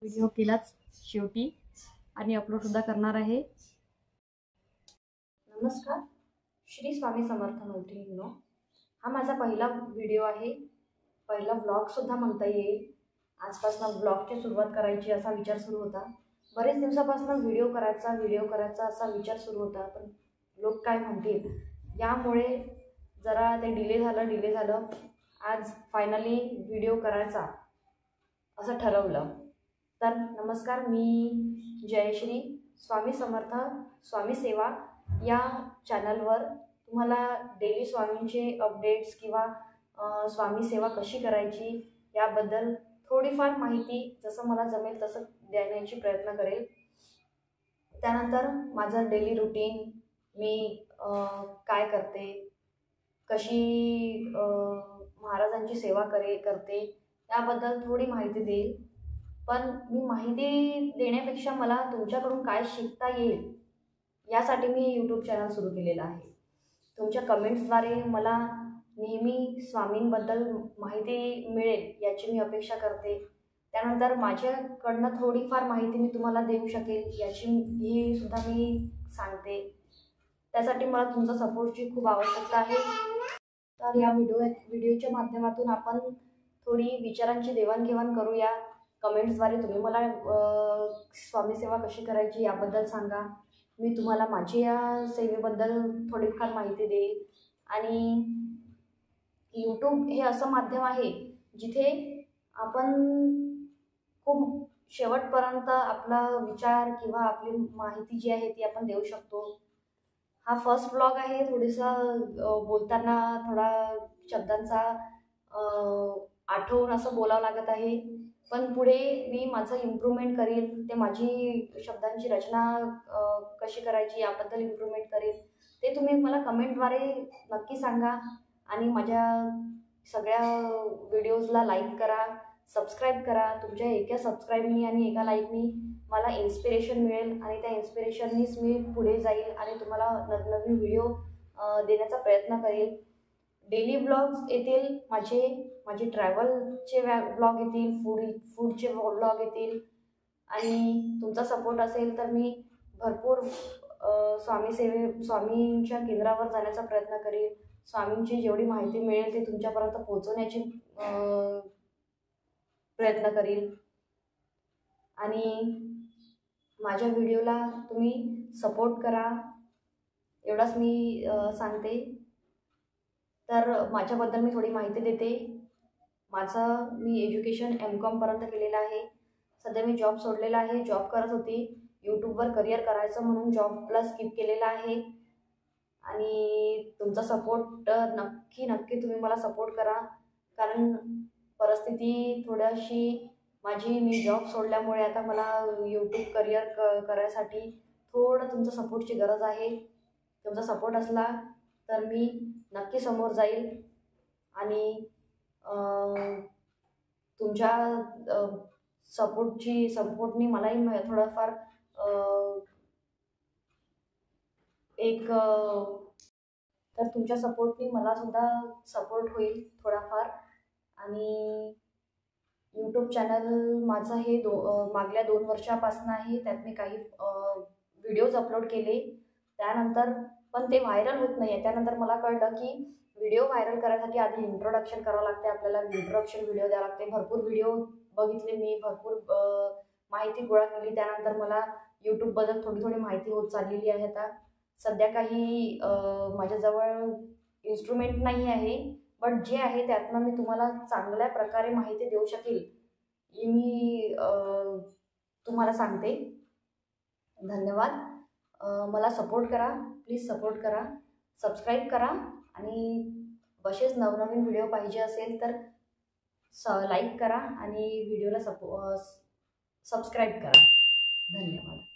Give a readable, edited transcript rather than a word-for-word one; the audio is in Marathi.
व्हिडिओ केलाच शेवटी आणि अपलोड सुद्धा करणार आहे। नमस्कार, श्री स्वामी समर्थ मैत्रिणींनो, हा माझा पहिला व्हिडिओ आहे, पहिला व्लॉग सुद्धा म्हणता येईल। आजपासून व्लॉगची सुरुवात करायची असा विचार सुरू होता। बरेच दिवसापासून व्हिडिओ करायचा असा विचार सुरू होता, पण लोक काय म्हणतील यामुळे जरा ते डिले झालं। आज फायनली व्हिडिओ करायचा असं ठरवलं। तर नमस्कार, मी जयश्री स्वामी समर्थ स्वामी सेवा या चॅनलवर तुम्हाला डेली स्वामींचे अपडेट्स किंवा स्वामी सेवा कशी करायची याबद्दल थोडीफार माहिती जसं मला जमेल तसं देण्याची प्रयत्न करेल। त्यानंतर माझं डेली रुटीन, मी काय करते, कशी महाराजांची सेवा करते याबद्दल थोडी माहिती देईल। पण मी माहिती देण्यापेक्षा मला तुमच्याकडून काय शिकता येईल यासाठी मी यूट्यूब चॅनल सुरू केलेलं आहे। तुमच्या कमेंट्सद्वारे मला नेहमी स्वामींबद्दल माहिती मिळेल याची मी अपेक्षा करते। त्यानंतर माझ्याकडनं थोडीफार माहिती मी तुम्हाला देऊ शकेल ही सुद्धा मी सांगते। त्यासाठी मला तुमचा सपोर्टची खूप आवश्यकता आहे। तर या व्हिडिओच्या माध्यमातून आपण थोडी विचारांची देवाणघेवाण करूया। कमेंट्सद्वारे तुम्ही मला स्वामी सेवा कशी करायची याबद्दल सांगा, मी तुम्हाला माझी या सेवेबद्दल थोडीफार माहिती देईल। आणि यूट्यूब हे असं माध्यम आहे जिथे आपण खूप शेवटपर्यंत आपला विचार किंवा आपली माहिती जी आहे ती आपण देऊ शकतो। हा फर्स्ट ब्लॉग आहे, थोडीसा बोलताना थोडा शब्दांचा आठवून असं बोलावं लागत आहे, पण पुढे मी माझं इम्प्रूव्हमेंट करेल। ते माझी शब्दांची रचना कशी करायची याबद्दल इम्प्रूव्हमेंट करेल। ते तुम्ही मला कमेंटद्वारे नक्की सांगा आणि माझ्या सगळ्या व्हिडिओजला लाईक करा, सबस्क्राईब करा। तुमच्या एका सबस्क्राईबनी आणि एका लाईकनी मला इन्स्पिरेशन मिळेल आणि त्या इन्स्पिरेशननीच मी पुढे जाईल आणि तुम्हाला नवनवीन व्हिडिओ देण्याचा प्रयत्न करेल। डेली व्लॉग्स येतील, माझे ट्रॅव्हलचे व्लॉग येतील, फूडचे व्लॉग येतील आणि तुमचा सपोर्ट असेल तर मी भरपूर स्वामींच्या केंद्रावर जाण्याचा प्रयत्न करेल। स्वामींची जेवढी माहिती मिळेल ते तुमच्यापर्यंत पोहोचवण्याची प्रयत्न करेल आणि माझ्या व्हिडिओला तुम्ही सपोर्ट करा एवढंच मी सांगते। तर माझ्याबद्दल मी थोडी माहिती देते। मी एज्युकेशन MCOM पर्यंत केलेलं आहे। सध्या मी जॉब सोडलेला आहे, जॉब करत होती। यूट्यूबवर करिअर करायचं म्हणून जॉबला स्किप केलेला आहे आणि तुमचा सपोर्ट नक्की तुम्ही मला सपोर्ट करा, कारण परिस्थिती थोडीशी मी जॉब सोडल्यामुळे आता मला यूट्यूब करिअर करायसाठी थोडं तुमच्या सपोर्टची गरज आहे। तुमचा सपोर्ट असला तर मी नक्की समोर जाईल आणि तुमच्या सपोर्टनी मलाही थोडंफार तर तुमच्या सपोर्टनी मला सुद्धा सपोर्ट होईल थोडाफार। आणि यूट्यूब चॅनल माझं हे मागल्या 2 वर्षापासून आहे। त्यात मी काही व्हिडिओज अपलोड केले, त्यानंतर पण ते व्हायरल होत नाही आहे। त्यानंतर मला कळलं की व्हिडिओ व्हायरल करायसाठी आधी इंट्रोडक्शन करावं लागते, आपल्याला इंट्रोडक्शन व्हिडिओ द्यावं लागते। भरपूर व्हिडिओ बघितले मी, भरपूर माहिती गोळा केली। त्यानंतर मला यूट्यूबबद्दल थोडी माहिती होत चाललेली आहे। आता सध्या काही माझ्याजवळ इन्स्ट्रुमेंट नाही आहे, बट जे आहे त्यातनं मी तुम्हाला चांगल्या प्रकारे माहिती देऊ शकेल ही मी तुम्हाला सांगते। धन्यवाद। मला सपोर्ट करा, प्लीज सपोर्ट करा, सबस्क्राईब करा आणि असेच नवनवीन व्हिडिओ पाहिजे असेल तर लाईक करा आणि व्हिडिओला सबस्क्राईब करा। धन्यवाद।